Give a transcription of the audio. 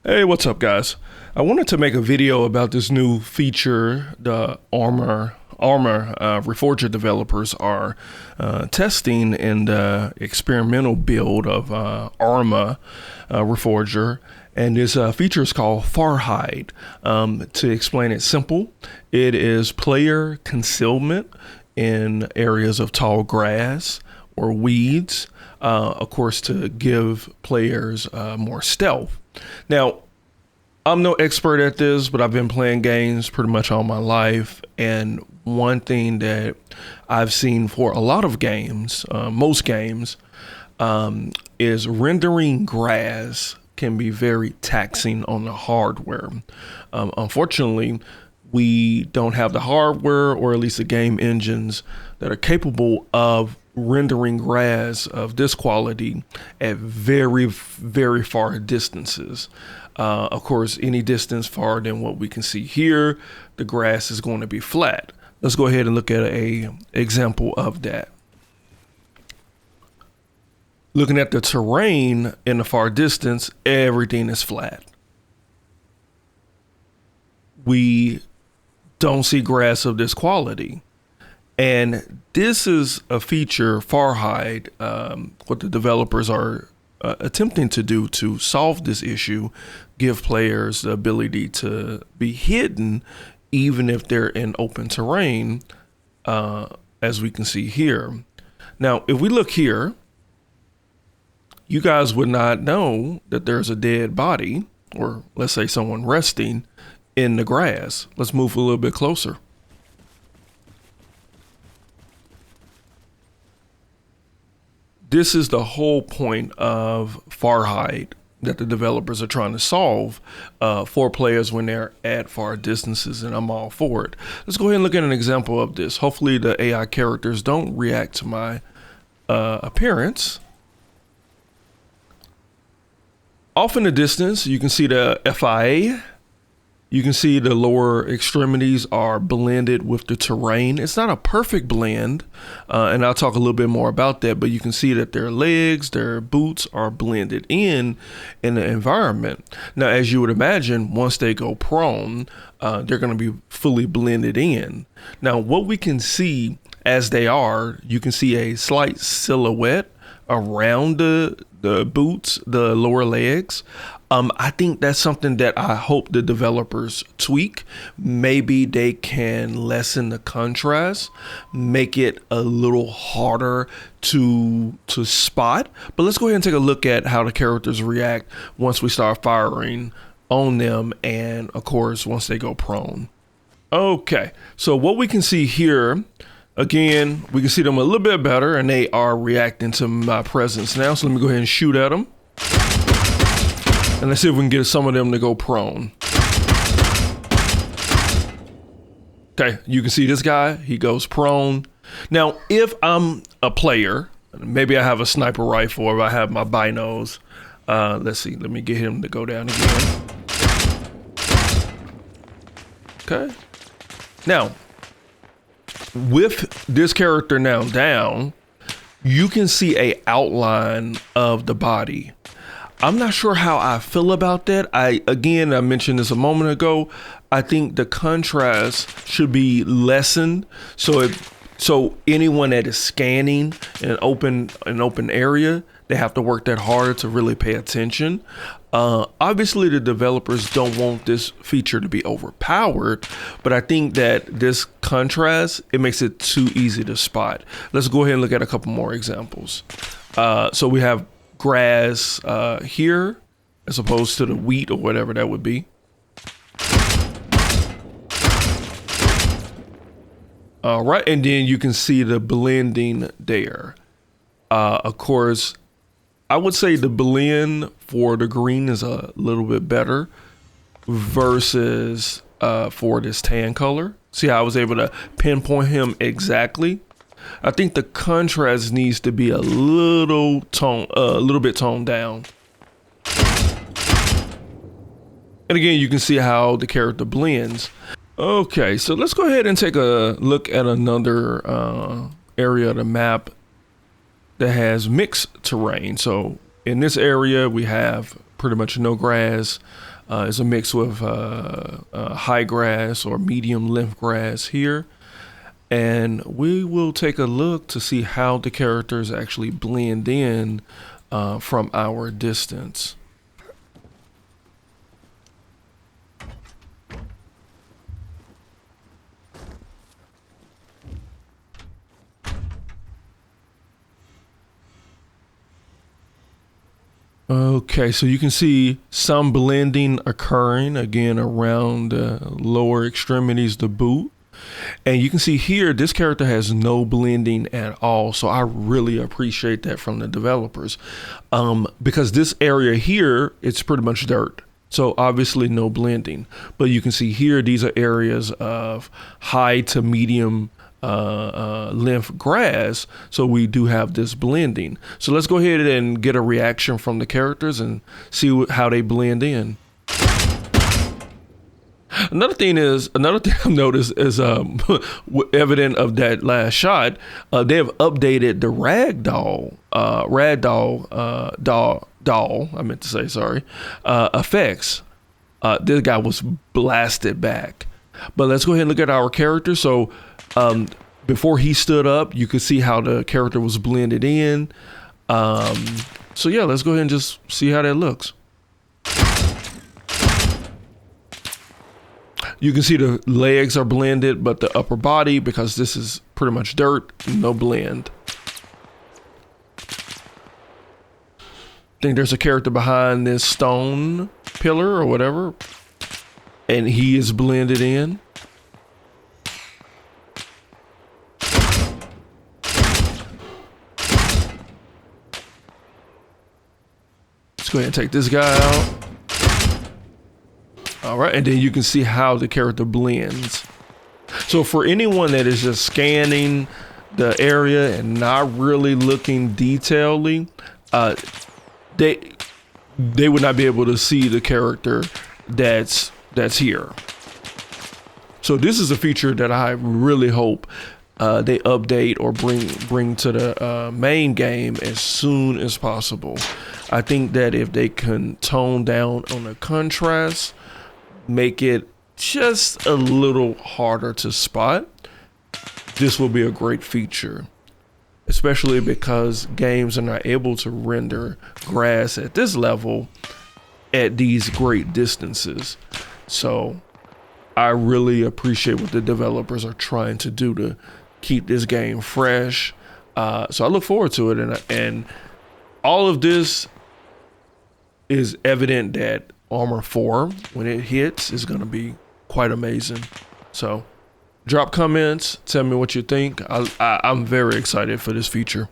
Hey, what's up, guys? I wanted to make a video about this new feature the ARMA Reforger developers are testing in the experimental build of ARMA Reforger. And this feature is called Far Hide. To explain it simple, it is player concealment in areas of tall grass or weeds, of course, to give players more stealth. Now, I'm no expert at this, but I've been playing games pretty much all my life. And one thing that I've seen for a lot of games, most games, is rendering grass can be very taxing on the hardware. Unfortunately, we don't have the hardware, or at least the game engines, that are capable of rendering grass of this quality at very, very far distances. Of course, any distance farther than what we can see here, the grass is going to be flat. Let's go ahead and look at a example of that. Looking at the terrain in the far distance, everything is flat. We don't see grass of this quality. And this is a feature, Far Hide, what the developers are attempting to do to solve this issue, give players the ability to be hidden even if they're in open terrain, as we can see here. Now, if we look here, you guys would not know that there's a dead body, or let's say someone resting in the grass. Let's move a little bit closer. This is the whole point of Far Hide that the developers are trying to solve for players when they're at far distances, and I'm all for it. Let's go ahead and look at an example of this. Hopefully the AI characters don't react to my appearance. Off in the distance, you can see the FIA. You can see the lower extremities are blended with the terrain. It's not a perfect blend, and I'll talk a little bit more about that, but you can see that their legs, their boots are blended in the environment. Now, as you would imagine, once they go prone, they're going to be fully blended in. Now, what we can see as they are, you can see a slight silhouette around the boots, the lower legs. I think that's something that I hope the developers tweak. Maybe they can lessen the contrast, make it a little harder to spot. But let's go ahead and take a look at how the characters react once we start firing on them, and of course, once they go prone. Okay, so what we can see here, again, we can see them a little bit better, and they are reacting to my presence now. So let me go ahead and shoot at them. And let's see if we can get some of them to go prone. Okay, you can see this guy, he goes prone. Now, if I'm a player, maybe I have a sniper rifle or I have my binos. Let's see, let me get him to go down again. Okay. Now, with this character now down, you can see an outline of the body. I'm not sure how I feel about that. I mentioned this a moment ago. I think the contrast should be lessened. So anyone that is scanning in an open area, they have to work that harder to really pay attention. Obviously, the developers don't want this feature to be overpowered, but I think that this contrast, it makes it too easy to spot. Let's go ahead and look at a couple more examples. So we have grass here as opposed to the wheat or whatever that would be. All right, and then you can see the blending there. Of course, I would say the blend for the green is a little bit better versus for this tan color. See how I was able to pinpoint him exactly? I think the contrast needs to be a little bit toned down. And again, you can see how the character blends. Okay, so let's go ahead and take a look at another area of the map that has mixed terrain. So in this area, we have pretty much no grass. It's a mix with high grass or medium length grass here. And we will take a look to see how the characters actually blend in from our distance. Okay, so you can see some blending occurring again around the lower extremities, the boot. And you can see here, this character has no blending at all. So I really appreciate that from the developers because this area here, it's pretty much dirt. So obviously no blending, but you can see here, these are areas of high to medium length grass, so we do have this blending. So let's go ahead and get a reaction from the characters and see how they blend in. Another thing I've noticed is evident of that last shot. They have updated the effects. This guy was blasted back. But let's go ahead and look at our character. So before he stood up, you could see how the character was blended in. So yeah, let's go ahead and just see how that looks. You can see the legs are blended, but the upper body, because this is pretty much dirt, no blend. I think there's a character behind this stone pillar or whatever, and he is blended in. Let's go ahead and take this guy out. All right, and then you can see how the character blends. So for anyone that is just scanning the area and not really looking detailedly, they would not be able to see the character that's here. So this is a feature that I really hope they update or bring to the main game as soon as possible. I think that if they can tone down on the contrast, make it just a little harder to spot, this will be a great feature, especially because games are not able to render grass at this level at these great distances. So I really appreciate what the developers are trying to do to keep this game fresh. So I look forward to it, and all of this is evident that ARMA 4, when it hits, is going to be quite amazing. So drop comments, tell me what you think. I'm very excited for this feature.